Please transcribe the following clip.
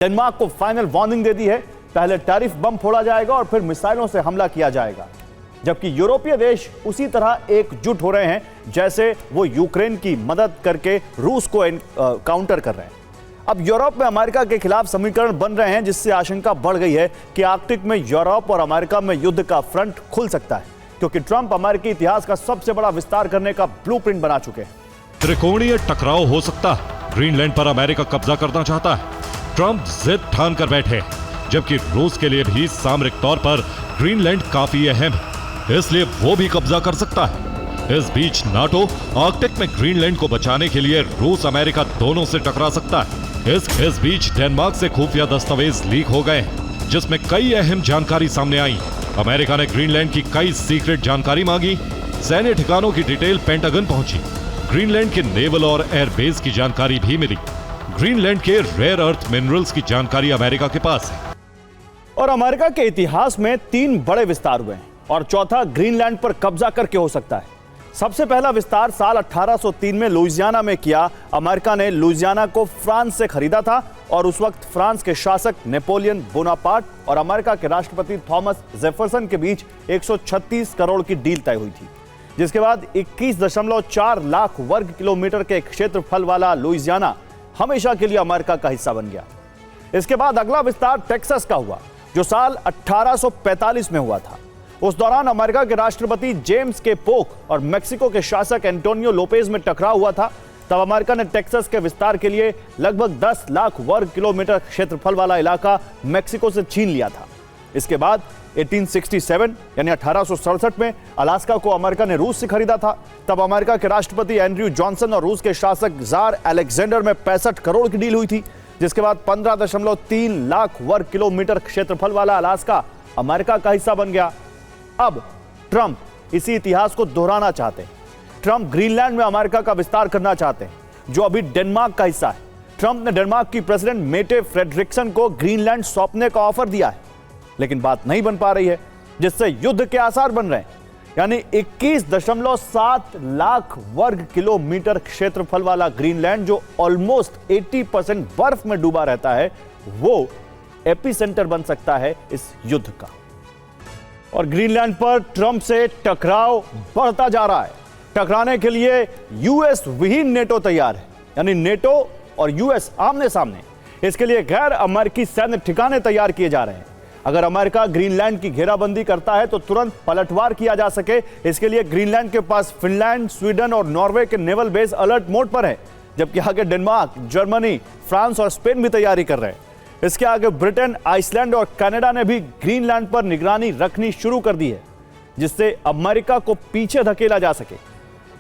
Denmark को final warning दे दी है। पहले टैरिफ बम फोड़ा जाएगा और फिर मिसाइलों से हमला किया जाएगा। जबकि यूरोपीय देश उसी तरह एकजुट हो रहे हैं जैसे वो यूक्रेन की मदद करके रूस को काउंटर कर रहे हैं। अब यूरोप में अमेरिका के खिलाफ समीकरण बन रहे हैं, जिससे आशंका बढ़ गई है कि आर्कटिक में यूरोप और अमेरिका में युद्ध का फ्रंट खुल सकता है, क्योंकि ट्रंप अमेरिकी इतिहास का सबसे बड़ा विस्तार करने का ब्लूप्रिंट बना चुके हैं। त्रिकोणीय टकराव हो सकता है। ग्रीनलैंड पर अमेरिका कब्जा करना चाहता है। ट्रंप जिद ठान कर बैठे, जबकि रूस के लिए भी सामरिक तौर पर ग्रीनलैंड काफी अहम है, इसलिए वो भी कब्जा कर सकता है। इस बीच नाटो आर्कटिक में ग्रीनलैंड को बचाने के लिए रूस अमेरिका दोनों से टकरा सकता है। इस बीच डेनमार्क से खुफिया दस्तावेज लीक हो गए, जिसमें कई अहम जानकारी सामने आई। अमेरिका ने ग्रीनलैंड की कई सीक्रेट जानकारी मांगी। सैन्य ठिकानों की डिटेल पेंटागन पहुंची। ग्रीनलैंड के नेवल और एयरबेस की जानकारी भी मिली। ग्रीनलैंड के रेयर अर्थ मिनरल्स की जानकारी अमेरिका के पास है। और अमेरिका के इतिहास में 3 बड़े विस्तार हुए हैं और चौथा ग्रीनलैंड पर कब्जा करके हो सकता है। सबसे पहला विस्तार साल 1803 में लुइसियाना में किया। अमेरिका ने लुइसियाना को फ्रांस से खरीदा था और उस वक्त फ्रांस के शासक नेपोलियन बोनापार्ट और अमेरिका के राष्ट्रपति थॉमस जेफरसन के बीच 136 करोड़ की डील तय हुई थी, जिसके बाद 21.4 लाख वर्ग किलोमीटर के क्षेत्रफल वाला लुइसियाना हमेशा के लिए अमेरिका का हिस्सा बन गया। इसके बाद अगला विस्तार टेक्सास का हुआ, जो साल 1845 में हुआ था। उस दौरान अमेरिका के राष्ट्रपति जेम्स के पोक और मेक्सिको के शासक एंटोनियो लोपेज में टकराव हुआ था। तब अमेरिका ने टेक्सास के विस्तार के लिए लगभग 10 लाख वर्ग किलोमीटर क्षेत्रफल वाला इलाका मेक्सिको से छीन लिया था। इसके बाद 1867 यानी 1867 में अलास्का को अमेरिका ने रूस से खरीदा था। तब अमेरिका के राष्ट्रपति एंड्रयू जॉनसन और रूस के शासक जार अलेक्जेंडर में 65 करोड़ की डील हुई थी, जिसके बाद 15.3 लाख वर्ग किलोमीटर क्षेत्रफल वाला अलास्का अमेरिका का हिस्सा बन गया। अब ट्रंप इसी इतिहास को दोहराना चाहते हैं। ट्रंप ग्रीनलैंड में अमेरिका का विस्तार करना चाहते हैं, जो अभी डेनमार्क का हिस्सा है। ट्रंप ने डेनमार्क की प्रेसिडेंट मेटे फ्रेडरिक्सन को ग्रीनलैंड सौंपने का ऑफर दिया है, लेकिन बात नहीं बन पा रही है, जिससे युद्ध के आसार बन रहे हैं। यानी 21.7 लाख वर्ग किलोमीटर क्षेत्रफल वाला ग्रीनलैंड, जो ऑलमोस्ट 80% बर्फ में डूबा रहता है, वो एपिसेंटर बन सकता है इस युद्ध का। और ग्रीनलैंड पर ट्रंप से टकराव बढ़ता जा रहा है। टकराने के लिए यूएस विहीन नेटो तैयार है, यानी नेटो और यूएस आमने सामने। इसके लिए गैर अमेरिकी सैन्य ठिकाने तैयार किए जा रहे हैं। अगर अमेरिका ग्रीनलैंड की घेराबंदी करता है तो तुरंत पलटवार किया जा सके, इसके लिए ग्रीनलैंड के पास फिनलैंड, स्वीडन और नॉर्वे के नेवल बेस अलर्ट मोड पर है, जबकि आगे डेनमार्क, जर्मनी, फ्रांस और स्पेन भी तैयारी कर रहे हैं। इसके आगे ब्रिटेन, आइसलैंड और कनाडा ने भी ग्रीनलैंड पर निगरानी रखनी शुरू कर दी है, जिससे अमेरिका को पीछे धकेला जा सके।